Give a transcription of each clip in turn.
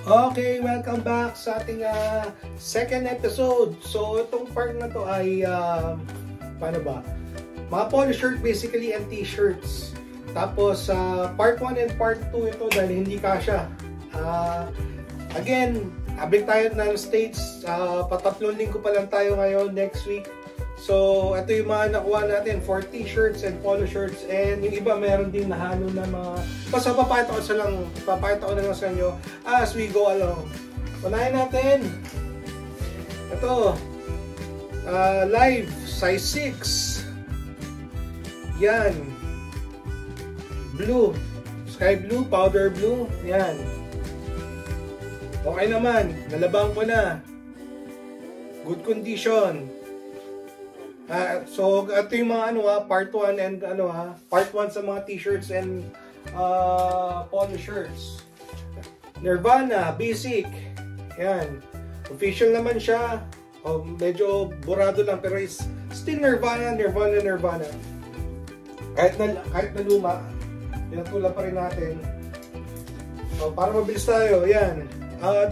Okay, welcome back sa ating second episode. So, itong part na to ay, paano ba? Mga polo shirt basically and t-shirts. Tapos, part 1 and part 2 ito dahil hindi kasya. Again, ablik tayo ng States. Patatlong linggo pa lang tayo ngayon next week. So, ito yung mga nakuha natin for t-shirts and polo shirts. And yung iba meron din nahalo na mga... Basta papakita ko na lang sa inyo as we go along. Unahin natin. Ito. Live. Size 6. Yan. Blue. Sky blue. Powder blue. Yan. Okay naman. Nalabang ko na. Good condition. So, ito yung mga part 1 and part 1 sa mga t-shirts and polo shirts. Nirvana, basic. Yan. Official naman siya. Medyo burado lang pero is still Nirvana. Kahit na luma, pinatulan pa rin natin. So, para mabilis tayo, yan.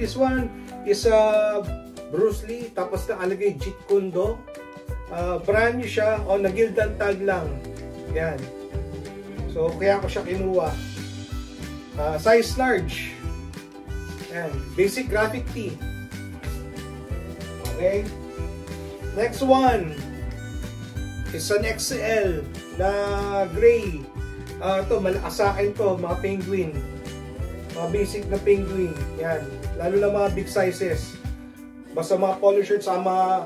This one is Bruce Lee, tapos nakalagay Jeet Kune Do. Brand new siya o nagildan tag lang. Yan. So kaya ko siya kinuha. Size large. Yan. Basic graphic tee. Okay. Next one is an XL na gray. Ito malakas sa akin to, mga penguin. Mga basic na penguin. Yan. Lalo na mga big sizes. Basta mga polo shirts sama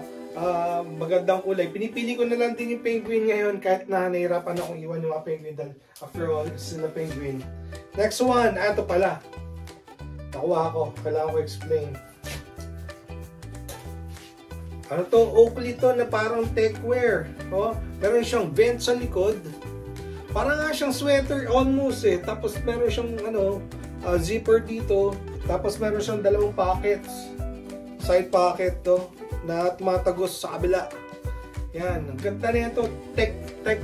magandang kulay. Pinipili ko na lang din yung penguin ngayon kahit na nahirapan akong iwan yung mga penguin dahil after all, it's still a penguin. Next one, ito pala. Nakuha ko. Kailangan ko explain. Ano to? Oakley to na parang techwear. Meron siyang vent sa likod. Parang nga siyang sweater almost eh. Tapos meron siyang zipper dito. Tapos meron siyang dalawang pockets. Side pocket to. Na tumatagos sa kabila. Yan, ang ganda na yan to. Tech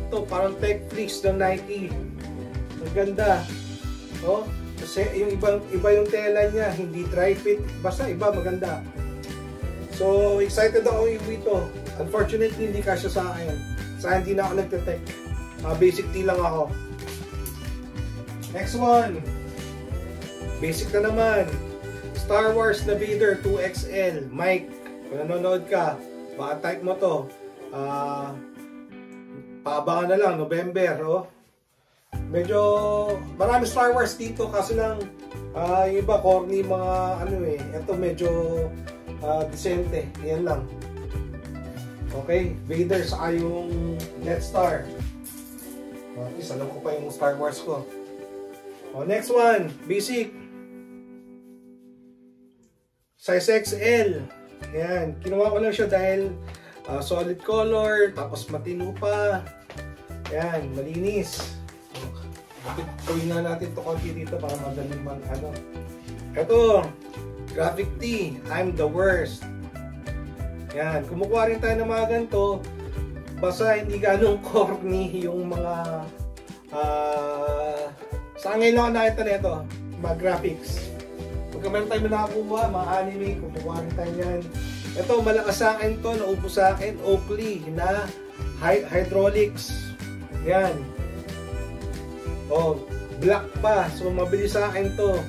to, parang tech fleece ng Nike. Ang ganda. Kasi yung iba yung tela niya, hindi dry fit. Basta iba, maganda. So, excited ako iuwi to. Unfortunately, hindi kasya sa akin. Sa hindi na ako nagte-tech. Basic tee lang ako. Next one. Basic na naman. Star Wars na Vader 2XL. Mike. Kung nanonood ka, baka type mo to. Paabangan na lang, November. Medyo marami Star Wars dito kasi lang yung iba corny mga ito medyo decente. Yan lang. Okay, Vader sa yung Death Star. At least alam ko pa yung Star Wars ko. Next one, basic. Size XL. Yan, kinuha ko lang siya dahil solid color, tapos matino pa. Yan, malinis. Gawin na natin to konti dito para madaling Ito, graphic tee, I'm the worst. Yan, kumukuha rin tayo ng mga ganito. Basta hindi ganong corny yung mga sa ngayon lang ako nakita na ito, mga graphics. Pagka meron tayo nakakuha, mga anime, kumukuha rin tayo yan. Ito, malakas sa akin to, naupo sa akin, Oakley na hydraulics. Yan. Black pa. So, mabilis sa akin to.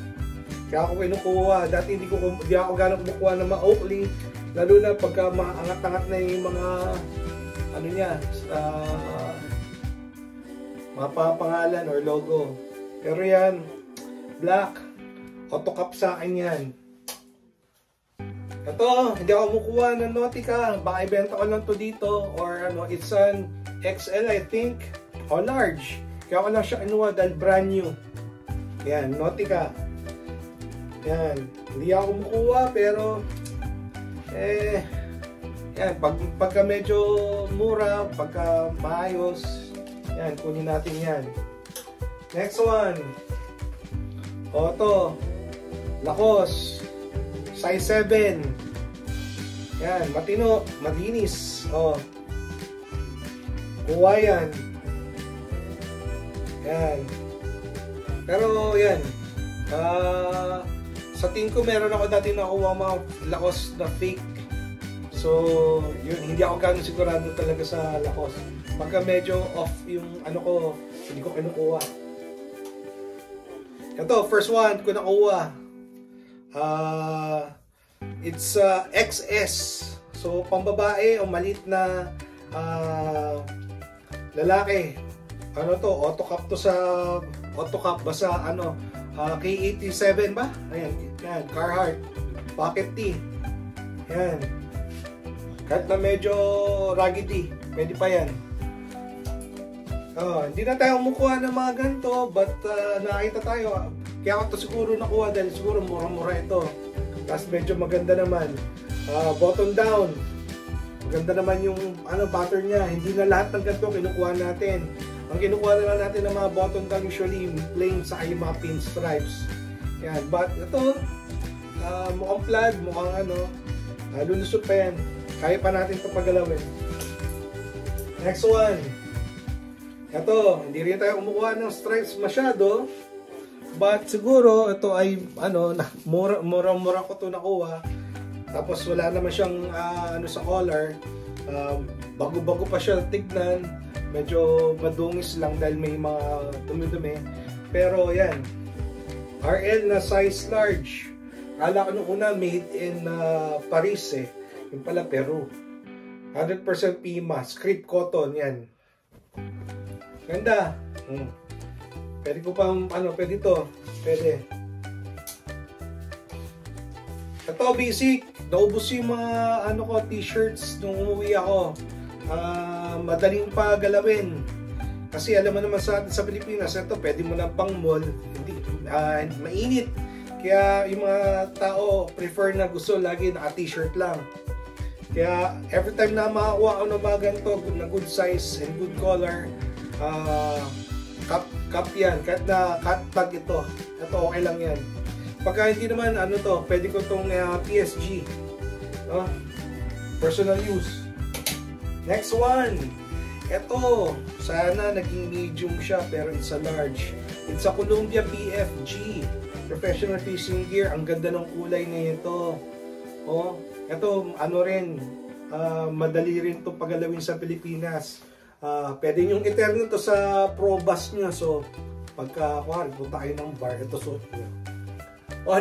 Kaya ako kinukuha. Dati hindi ako gano'ng kumukuha ng mga Oakley. Lalo na pagka maangat-angat na yung mga mga pangalan or logo. Pero yan, black. Autocap sa akin yan. Ito, hindi ako kumukuha ng Nautica. Baka ibenta ko lang to dito. Or it's an XL I think. O large. Kaya ako lang siya kinuha dahil brand new. Yan, Nautica. Yan. Hindi ako kumukuha pero yan, pagka medyo mura, pagka maayos, yan, kunin natin yan. Next one. Ito. Lacoste. Size 7. Yan, matino, malinis. Kuha yan. Yan. Pero yan. sa tingin ko meron ako dati nakuha mga Lacoste na fake. So, yun, hindi ako gano'ng sigurado talaga sa Lacoste. Pagka medyo off yung ano ko, hindi ko kinukuha. Ito, first one ko nakuha. It's XS. So, pambabae o malit na lalaki. Ano to? Autocap to sa autocap ba sa ano? K87 ba? Ayan, yan, Carhartt Pocket T. Yan. Kahit na medyo raggedy, pwede pa yan. Hindi na tayo kumukuha ng mga ganito, but nakita tayo. Kaya ako to siguro nakuha dahil siguro mura-mura ito. Tapos medyo maganda naman. Button down. Maganda naman yung pattern niya. Hindi na lahat ng ganito kinukuha natin. Ang kinukuha na lang natin ng mga button down usually plain sa yung mga pinstripes. Yan. But ito, mukhang plaid, mukhang lulusot pa yan. Kaya pa natin ito pagalawin. Next one. Ito, hindi rin tayo kumukuha ng stripes masyado. But siguro ito ay mura-mura ko ito nakuha. Tapos wala naman siyang sa collar. Bago-bago pa siya tignan. Medyo madungis lang dahil may mga dumi-dumi. Pero yan. RL na size large. Kala ko nung una made in Paris eh. Yung pala Peru. 100% Pima. Script cotton yan. Ganda. Pwede ko pang pwede to. Pwede. Ito basic. Naubos yung mga t-shirts nung umuwi ako. Madaling pa galawin. Kasi alam mo naman sa Pilipinas, ito pwede mo na pang mall. Hindi mainit. Kaya yung mga tao prefer na gusto lagi naka-t-shirt lang. Kaya every time na makakuha ako ng mga ganito na good size and good color, cup yan. Kahit na cut tag ito okay lang yan. Pagka hindi naman pwede ko itong PSG, personal use. Next one, ito sana naging medium siya pero it's a large. It's a Columbia PFG professional fishing gear. Ang ganda ng kulay nito. Ito rin, madali rin itong pagalawin sa Pilipinas. Pwede nyong i-turn ito sa pro bus nyo. So, pagka punta kayo ng bar, ito suot nyo.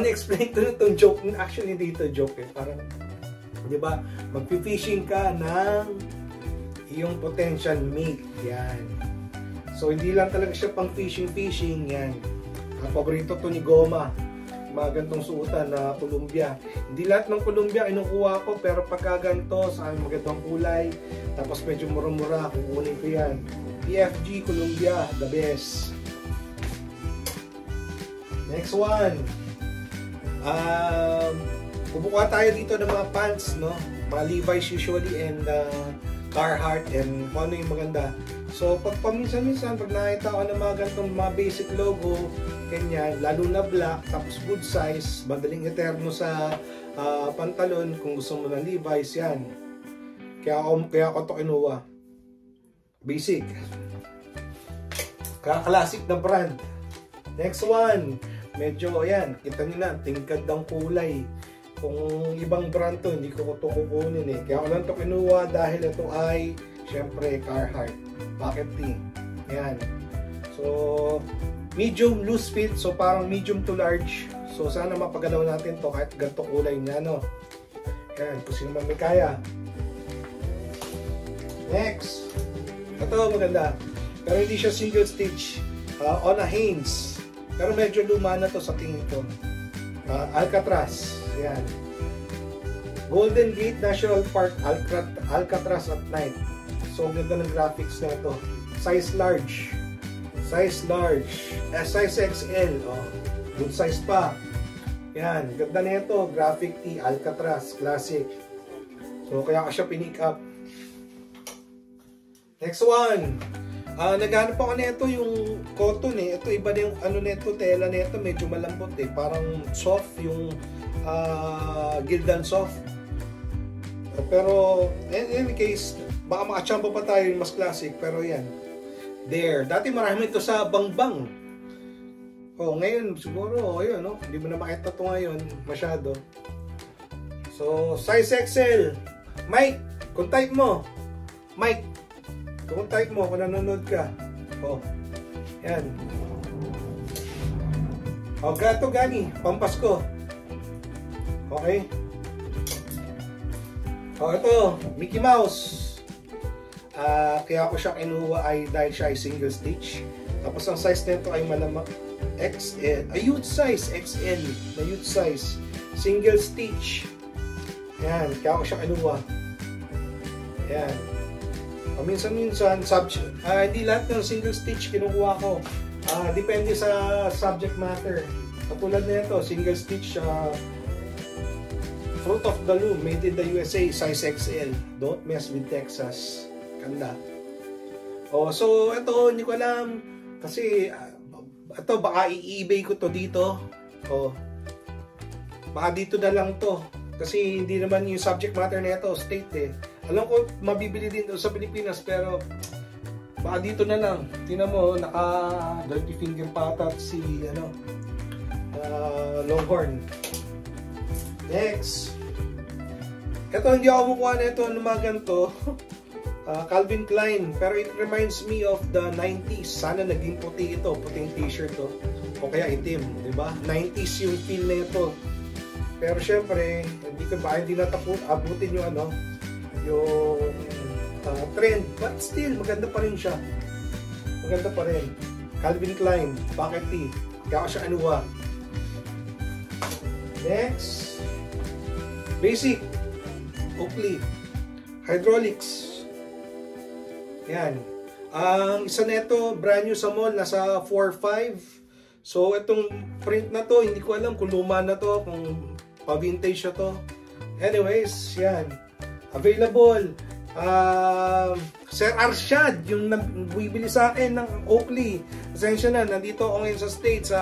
Explain ko na itong joke. Actually, hindi ito joke eh. Parang, di ba, magpi-fishing ka ng iyong potential mate. Yan. So, hindi lang talaga siya pang fishing. Yan. Paborito to ni Goma. Mga gantong suotan na Columbia. Hindi lahat ng Columbia inukuha ko, pero pagka ganito sa magandang kulay, tapos medyo mura-mura, kukunin ko yan. PFG Columbia, the best. Next one. Kubukuha tayo dito ng mga pants, no? Mga Levi's usually and Carhartt and kung ano yung maganda. So, pag paminsan-minsan, pag nakita ko ng mga ganitong mga basic logo, ganyan, lalo na black, tapos good size, madaling eterno sa pantalon, kung gusto mo ng Levi's, yan. Kaya ako ito kinuha. Basic. Classic na brand. Next one. Medyo, ayan, kita nyo na, tingkad ng kulay. Kung ibang brand to, hindi ko ito kukunin eh. Kaya ako lang ito kinuha dahil ito ay, syempre, Carhartt Pocket T. Ayan. So, medium loose fit. So, parang medium to large. So, sana mapagalaw natin to kahit ganito kulay niya, no? Ayan, kung sino man may kaya. Next. Ito, maganda. Pero hindi siya single stitch. On a Hanes. Pero medyo luma na to sa tingin ko. Alcatraz. Ayan. Golden Gate National Park Alcatraz at night. So, ganda ng graphics na ito. Size large. Size large. Size XL. Good size pa. Yan. Ganda na ito. Graphic tee. Alcatraz. Classic. So, kaya ka siya pinick up. Next one. Naghanap ako nito yung cotton eh. Ito iba na yung nito, tela nito. Medyo malambot eh. Parang soft yung Gildan soft. Pero, in any case, baka makachamba pa tayo yung mas classic. Pero yan. There. Dati marami ito sa Bangbang. Oh, ngayon siguro, ayun, no? Hindi mo na makita to ngayon masyado. So, size XL. Mike, kung type mo. Mike, kung type mo, kung nanonood ka. Oh, yan. Oh, gato gani, pampasko. Okay. Oh, ito, Mickey Mouse. Kaya ako siya kinuha ay dahil siya ay single stitch. Tapos ang size nito ay malamang XL, youth size, XL, na youth size, single stitch. Yan, kaya ako siya kinuha. Yan. Minsan-minsan, hindi lahat ng single stitch kinukuha ko. Depende sa subject matter. Katulad na ito, single stitch, Fruit of the Loom, made in the USA, size XL. Don't mess with Texas. Ganda. Oh, so ito, hindi ko alam. Kasi, ito, baka i-eBay ko to dito. Oh. Baka dito na lang to. Kasi hindi naman yung subject matter na ito, state eh. Alam ko, mabibili din doon sa Pilipinas, pero baka dito na lang. Tingnan mo, naka-dirty finger patat si, Longhorn. Next. Ito, hindi ako mukha na ito, lumagan to. Calvin Klein, pero it reminds me of the 90s. Sana naging puti ito, puting t-shirt to. O kaya itim, di ba? 90s yung feel na ito. Pero syempre, hindi na abutin yung yung trend. But still, maganda pa rin siya. Maganda pa rin. Calvin Klein, bucket tee. Kaya ako siya anuwa. Next. Basic. Oakley. Hydraulics. Yan. Ang isa nito, brand new sa mall, nasa 4.5. So, itong print na to, hindi ko alam kung luma na to, kung pa-vintage na to. Anyways, yan. Available. Sir Arshad, yung bibili sa akin ng Oakley. Pasensya na, nandito ako ngayon sa States.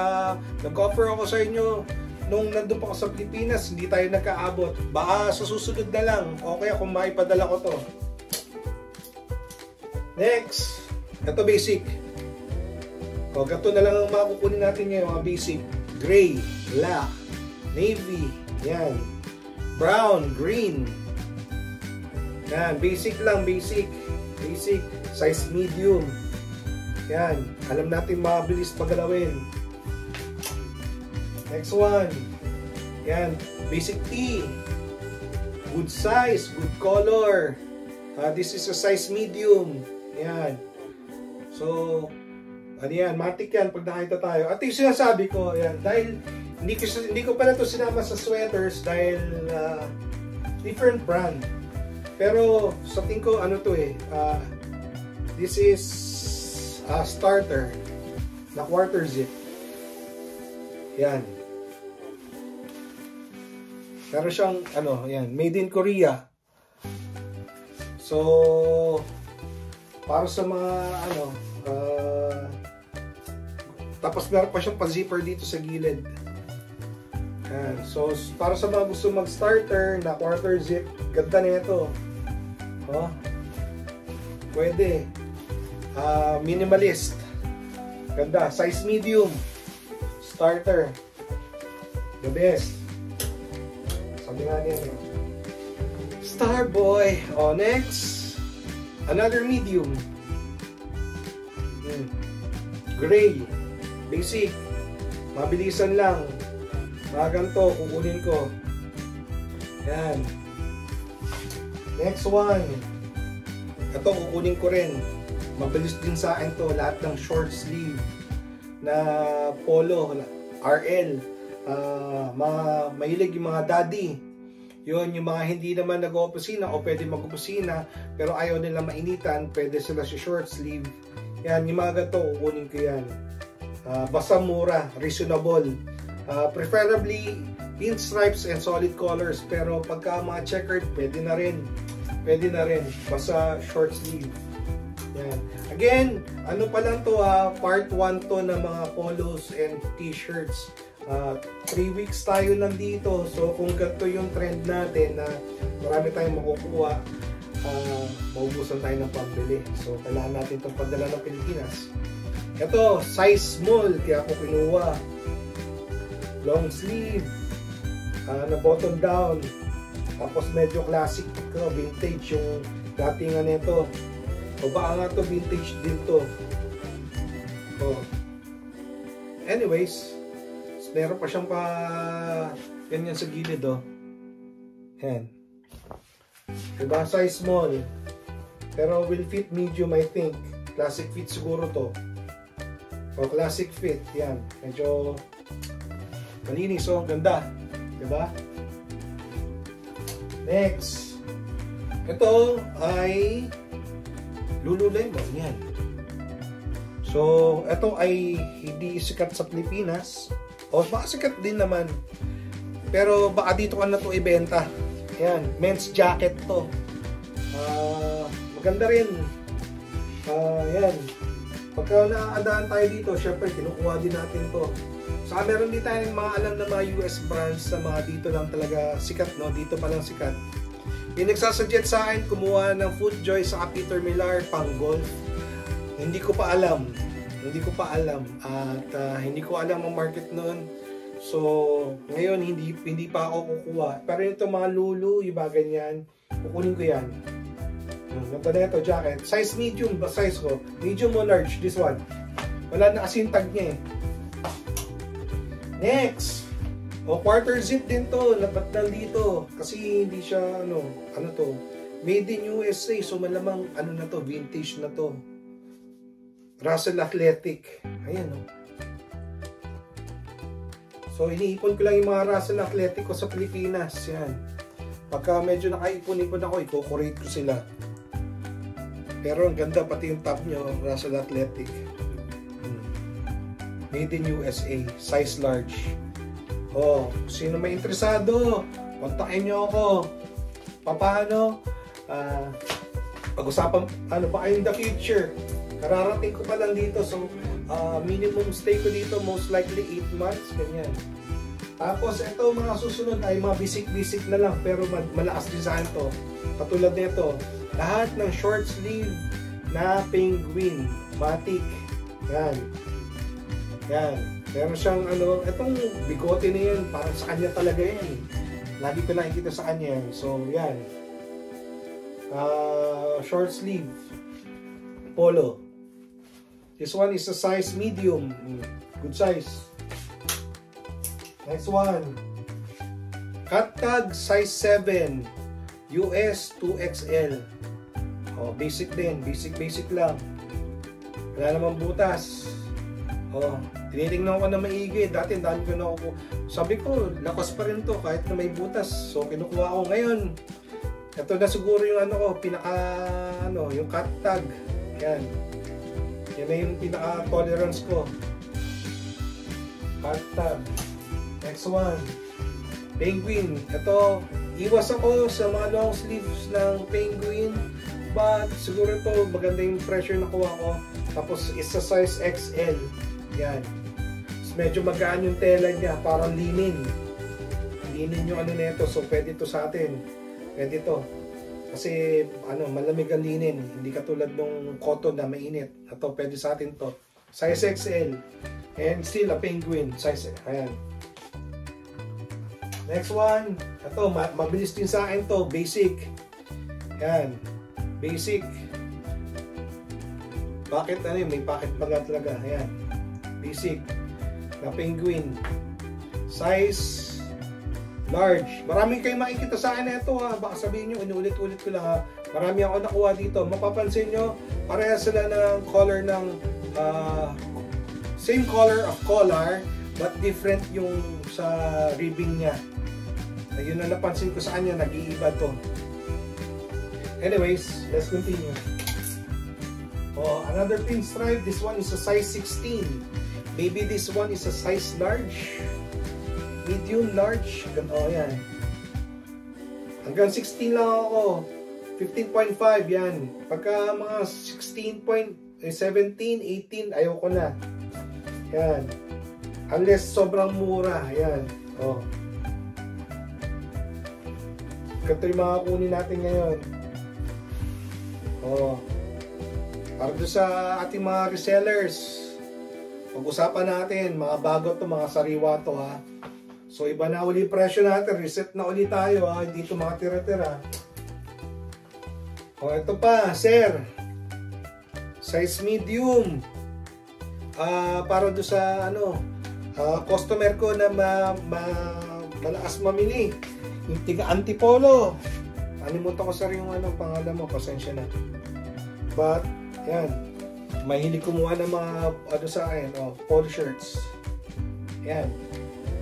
Nag-offer ako sa inyo nung nandun pa ako sa Pilipinas, hindi tayo nagkaabot. Baka sa susunod na lang. Okay, kung maipadala ko to. Next, ito basic. O, gato na lang ang makukunin natin ngayon, mga basic. Gray, black, navy, yan. Brown, green. Yan, basic lang, basic. Basic, size medium. Yan, alam natin mabilis pagalawin. Next one. Yan, basic tee. Good size, good color. This is a size medium. Yan. So, ano yan, matik yan pag nakita tayo. At yung sinasabi ko, yan, dahil hindi ko pala ito sinama sa sweaters dahil different brand. Pero sa tingin ko, ano to eh, this is a starter na quarter zip. Yan. Pero siyang, yan, made in Korea. So, para sa mga, tapos meron pa siyang pa-zipper dito sa gilid. Yan. So, para sa mga gusto mag-starter na quarter zip, ganda na ito. Oh, pwede. Minimalist. Ganda. Size medium. Starter. The best. Sabi nga niya. Starboy. Oh, next. Another medium. Gray. Basic. Mabilisan lang. Mga ganito, kukunin ko. Yan. Next one. Ito, kukunin ko rin. Mabilis din sa akin to. Lahat ng short sleeve na polo. RL. Mahilig yung mga daddy. Yun, yung mga hindi naman nag-opisina o pwede mag-opisina pero ayaw nila mainitan, pwede sila sa short sleeve. Yan, yung mga ganito, kukunin ko yan. Basta mura, reasonable. Preferably pinstripes and solid colors, pero pagka mga checkered, pwede na rin. Pwede na rin, basta short sleeve. Yan. Again, ano pa lang to, part 1 to ng mga polos and t-shirts. 3 weeks tayo nandito, so kung ganito yung trend natin na marami tayong makukuha, maubusan tayo ng pambili. So kailangan natin itong padala ng Pilipinas. Ito, size small, kaya ako kinuha. Long sleeve, na button down. Tapos medyo classic, vintage yung datingan nito. O baka nga to vintage din to. Oh. Anyways, meron pa siyang ganyan sa gilid, oh. Yan. Diba? Size small. Pero will fit medium, I think. Classic fit siguro to. O classic fit. Yan. Medyo malinis, oh. Ganda. Diba? Next. Ito ay Lululemon. Yan. So, ito ay hindi sikat sa Pilipinas. O, baka sikat din naman. Pero baka dito ka na ito ibenta. Yan. Men's jacket to. Maganda rin. Yan. Pagka naaandaan tayo dito, syempre, kinukuha din natin to. Saka meron din tayong mga alam na mga US brands na mga dito lang talaga sikat, no? Dito pa lang sikat. Yung nagsasuggest sa akin, kumuha ng FootJoy sa Peter Millar pang golf. Hindi ko pa alam. Hindi ko pa alam. At hindi ko alam ang market noon. So, ngayon, hindi pa ako kukuha. Pero ito mga Lulu, yung mga ganyan, kukunin ko yan. Ganda na ito, jacket. Size medium ba size ko? Medium o large, this one. Wala na kasing tag niya eh. Next! O, quarter zip din to. Lapat lang dito. Kasi hindi siya, ano to, made in USA. So, malamang, na to, vintage na to. Russell Athletic. Ayan, o. So, iniipon ko lang yung mga Russell Athletic ko sa Pilipinas. Yan. Pagka medyo nakaipon-ipon ako, i-co-curate ko sila. Pero ang ganda, pati yung top nyo, Russell Athletic. Made in USA, size large. Oh, sino may interesado, kontakin nyo ako. Paano? Pag-usapan, pa kayo in the future. Kararating ko pa lang dito, so minimum stay ko dito most likely 8 months, ganyan. Tapos ito mga susunod ay mga basic na lang, pero malakas design to. Katulad nito, lahat ng short sleeve na penguin, matic. Yan. Yan. Meron siyang itong bigote na yan, parang sa kanya talaga yan. Lagi ko nakikita sa kanya. So, yan. Short sleeve. Polo. This one is a size medium. Good size. Next one. Cut tag size 7. US 2XL. Oh, basic din. Basic lang. Wala namang butas. Oh, tinitingnan ko na maigi. Dati dami ko na ako. Sabi ko, lakas pa rin to kahit na may butas. So, kinukuha ko ngayon. Ito na siguro yung yung cut tag. Yan. Yan na yung pinaka-tolerance ko. Cut tag. Next one. Penguin. Ito, iwas ako sa mga long sleeves ng penguin. But, siguro ito, maganda yung pressure na kuha ko. Tapos, isa size XL. Yan. So, medyo magaan yung tela niya. Parang linen. Linen yung nito. So, pwede to sa atin. Pwede to. Kasi, malamig ang linen. Hindi katulad nung cotton na mainit. Ito, pwede sa atin to. Size XL. And still a penguin. Size, ayan. Next one. Ito, mabilis din sa akin to. Basic. Yan. Basic. Bakit may pocket bag talaga. Ayan. Basic. Na penguin. Size large. Maraming kayo makikita sa akin na ito ha. Baka sabihin nyo, inulit-ulit ko lang ha. Marami ako nakuha dito. Mapapansin nyo, pareha sila ng color ng same color of collar but different yung sa ribbing niya. Ayun na napansin ko sa kanya, nag-iiba to. Anyways, let's continue. Oh, another pinstripe. This one is a size 16. Maybe this one is a size large. Medium, large. Oh, yan. Hanggang 16 lang ako. 15.5 yan. Pagka mga 16, 17, 18, ayoko na. Yan. Unless sobrang mura. Yan. Oh. Ito yung mga kunin natin ngayon. Oh. Para doon sa ating mga resellers. pag-usapan natin, mga bago to, mga sariwa to ha. So iba na uli presyo natin, reset na uli tayo ha, hindi ito mga tira-tira. O ito pa, sir. Size medium. Para do sa ano, customer ko na malakas mamili. Yung tiga Antipolo. Animutan ko sir yung ano, pangalan mo, pasensya na. But, yan. Mahilig kumuha ng mga ano sa akin, polo shirts. Yan.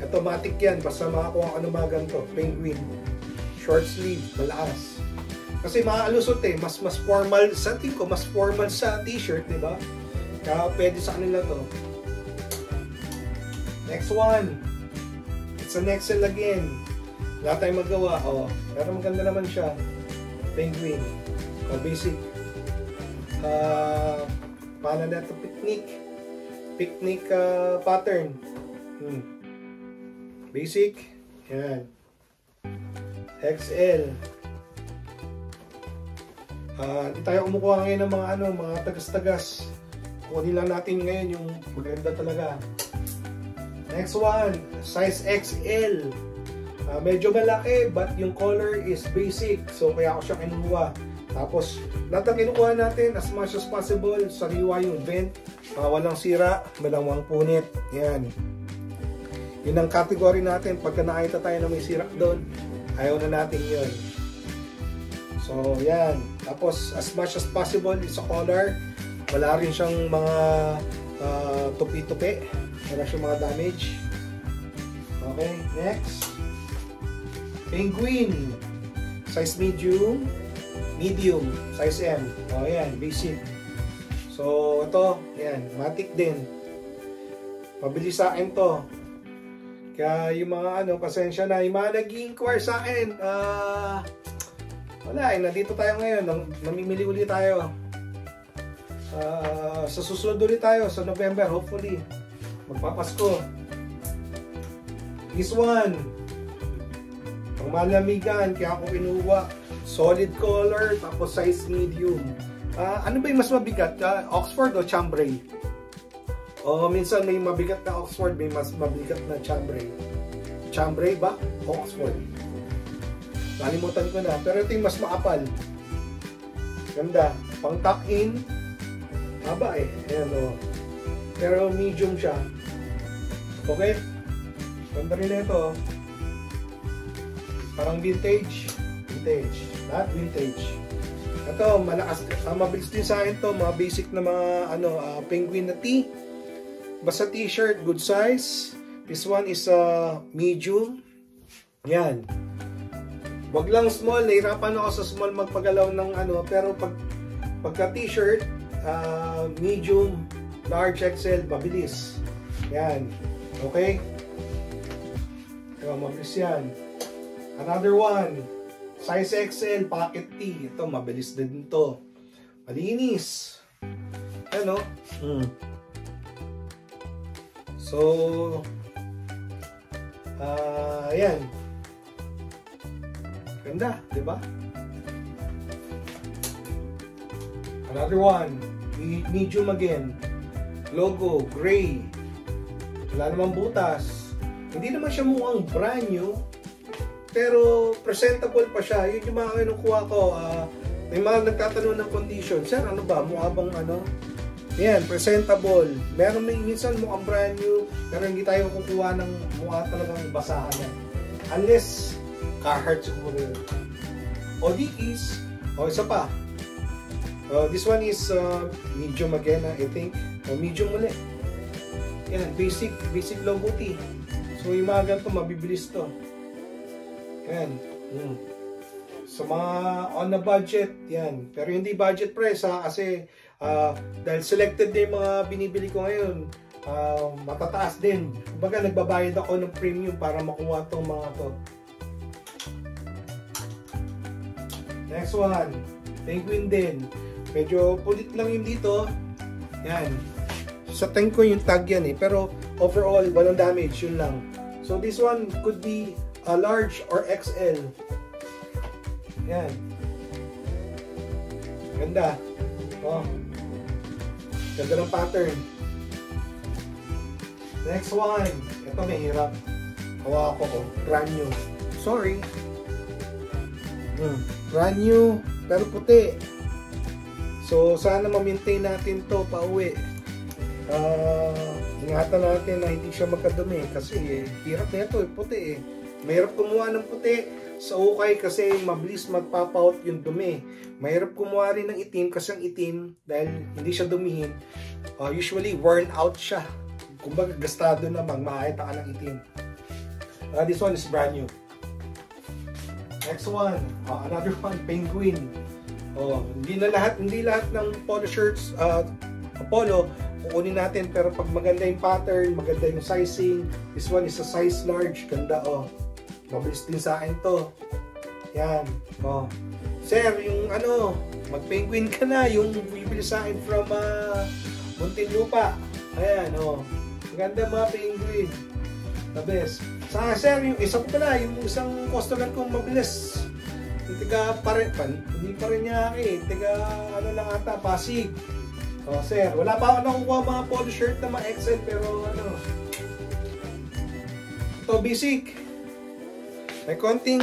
Automatic yan, basta makakuha ka ng mga ganito. Penguin. Short sleeve, malakas. Kasi maalusot eh, mas formal sa tingin ko, mas formal sa t-shirt, di ba? Kaya pwede sa kanila to. Next one. It's an XL again. Wala tayong magawa. Pero maganda naman siya. Penguin. Basic. Paano na ito? Picnic pattern. Basic. Yan. XL. Hindi tayo kumukuha ngayon ng mga tagas-tagas. Kunin lang natin ngayon yung maganda talaga. Next one, size XL. Medyo malaki but yung color is basic. So kaya ako siya kinuha. Tapos lahat ng kinukuha natin as much as possible, sariwa yung vent, walang sira, malawang punit. Yan. Yun ang category natin. Pagka nakita tayo na may sira doon, ayaw na natin yun. So yan. Tapos as much as possible is a color. Wala rin siyang mga tupi-tupi. Wala siyang mga damage. Okay, next. Penguin. Size medium. Medium. Size M. Yan, basic. So ito, yan, matic din. Mabilis sa akin to. Kaya yung mga pasensya na, yung mga nag-i-inquire sa akin, wala, nandito tayo ngayon, namimili ulit tayo. Sa susunod ulit tayo, sa November, hopefully, magpapasko. This one, ang malamigan, kaya ako kinuha, solid color, tapos size medium. Ano ba yung mas mabigat? Oxford o chambray? Minsan may mabigat na Oxford, may mas mabigat na chambray. Chambray ba? Oxford. Nalimutan ko na. Pero ito yung mas maapal. Ganda. Pang tuck in. Haba eh. Ayan o. Pero medium siya. Okay? Ganda rin ito. Parang vintage. Vintage. Lahat vintage. Ito, malakas. Mabilis din sa akin to. Mga basic na mga penguin na tee. Basta t-shirt. Good size. This one is medium. Yan. Wag lang small, nahirapan ako sa small magpagalaw ng pero pagka t-shirt, medium, large, XL, mabilis. Yan. Okay? Mabilis yan. Another one, size XL, pocket tee. Ito, mabilis din to. Malinis. Ano? So, yan. Ganda, di ba? Another one, medium again. Logo, gray. Wala namang butas. Hindi naman siya mukhang brand new, pero presentable pa siya. Yun yung mga kinukuha ko. May mga nagtatanong ng condition. Sir, ano ba? Mukha bang Yan, presentable. Meron minsan mukhang brand new, pero hindi tayo kukuha ng mukha talagang basahan yan. Unless Carhartt siguro yun. O Dickies. O isa pa. This one is medium again, I think. O medium ulit. Yan, basic logo tee. So yung mga ganito, mabibilis to. Yan. So mga on the budget, yan. Pero hindi budget price kasi dahil selected din yung mga binibili ko ngayon, matataas din. Kumbaga nagbabayad ako ng premium para makuha tong mga to. Next one, penguin din. Medyo pulit lang yung dito. Yan. Sa tingin ko yung tag yan eh. Pero overall, walang damage. Yun lang. So this one could be a large or XL. Yan. Ganda. Oh. Ganda ng pattern. Next one. Ito mahirap. Hawa ko. Brand new. Sorry. Brand new. Pero puti. So, sana ma-maintain natin to pa uwi. Ingatan natin na hindi siya magkadumi. Kasi hirap na ito. Puti eh. Mahirap kumuha ng puti sa ukay kasi mabilis magpapaut yung dumi. Mahirap kumuha rin ng itim kasi ang itim dahil hindi siya dumihin. Usually worn out siya. Kumbaga gastado namang makakita ka ng itim. This one is brand new. Next one, another one, penguin. Hindi lahat ng polo shirts, polo kukunin natin, pero pag maganda yung pattern, maganda yung sizing, this one is a size large, ganda mabilis din sa akin to. Yan. Sir, yung mag-penguin ka na, yung bibili sa akin from Muntinlupa. Ayan, maganda mga penguin. The best. Sir, yung isa ko pala, yung isang customer kong mabilis. Yung hindi pa rin niya tiga lang ata, Pasig. Sir, wala pa ako nakukuha mga polo shirt na mga XL, pero ito basic. May konting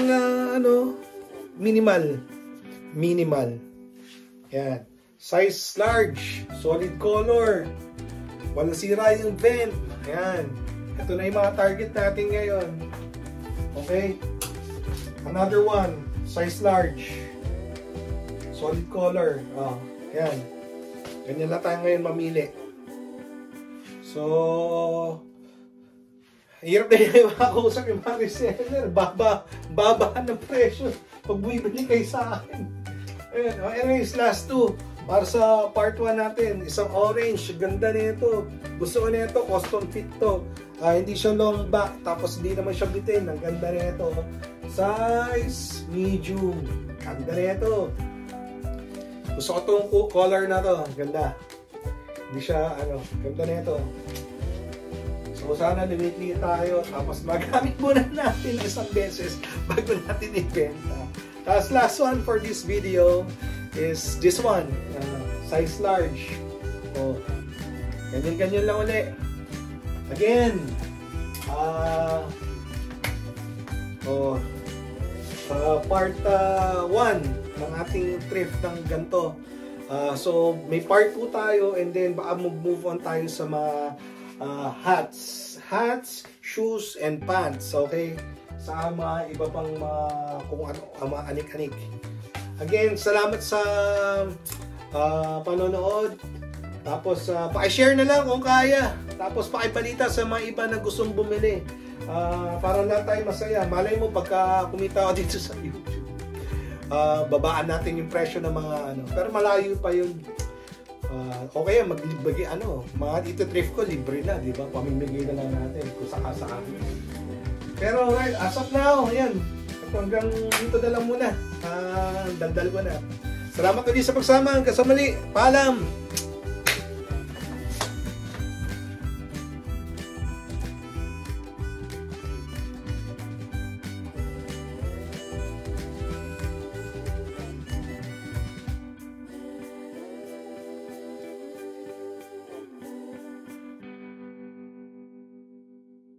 minimal. Yan. Size large, solid color. Walang sira yung vent. Yan. Ito na yung mga target natin ngayon. Okay? Another one, size large. Solid color. Yan. Ganyan lang tayo ngayon mamili. So, hirap na yung makakusap yung mga reseller. Baba ng presyo pag bumibili kayo sa akin. Ayan. Anyways, last two. Para sa part 1 natin. Isang orange. Ganda nito. Gusto ko nito. Custom fit to. Hindi siya long back. Tapos hindi naman siya bitin. Ang ganda nito. Size medium. Ganda nito. Gusto ko itong color na to. Ganda. Hindi siya ganda nito. So sana limit tayo, tapos magamit muna natin isang beses bago natin ibenta. Tapos last one for this video is this one, size large. Ganyan lang ulit. Again, part 1 ng ating thrift ng ganito. So may part 2 tayo, and then baka mag-move on tayo sa mga hats, shoes, and pants, okay? Sa mga iba pang kung ano, mga anik-anik. Again, salamat sa panonood. Tapos, paki-share na lang kung kaya. Tapos, pakibalita sa mga iba na gustong bumili. Para lahat tayo masaya. Malay mo, pagka kumita ako dito sa YouTube, babaan natin yung presyo ng mga Pero malayo pa yung okay, maglibagi mga dito thrift ko libre na, di ba? Pamimigay na lang natin kung saka-saan. Pero right, as of now, ayan. Hanggang dito na lang muna. Daldal ko na. Salamat ulit sa pagsama. Hanggang sa muli. Paalam!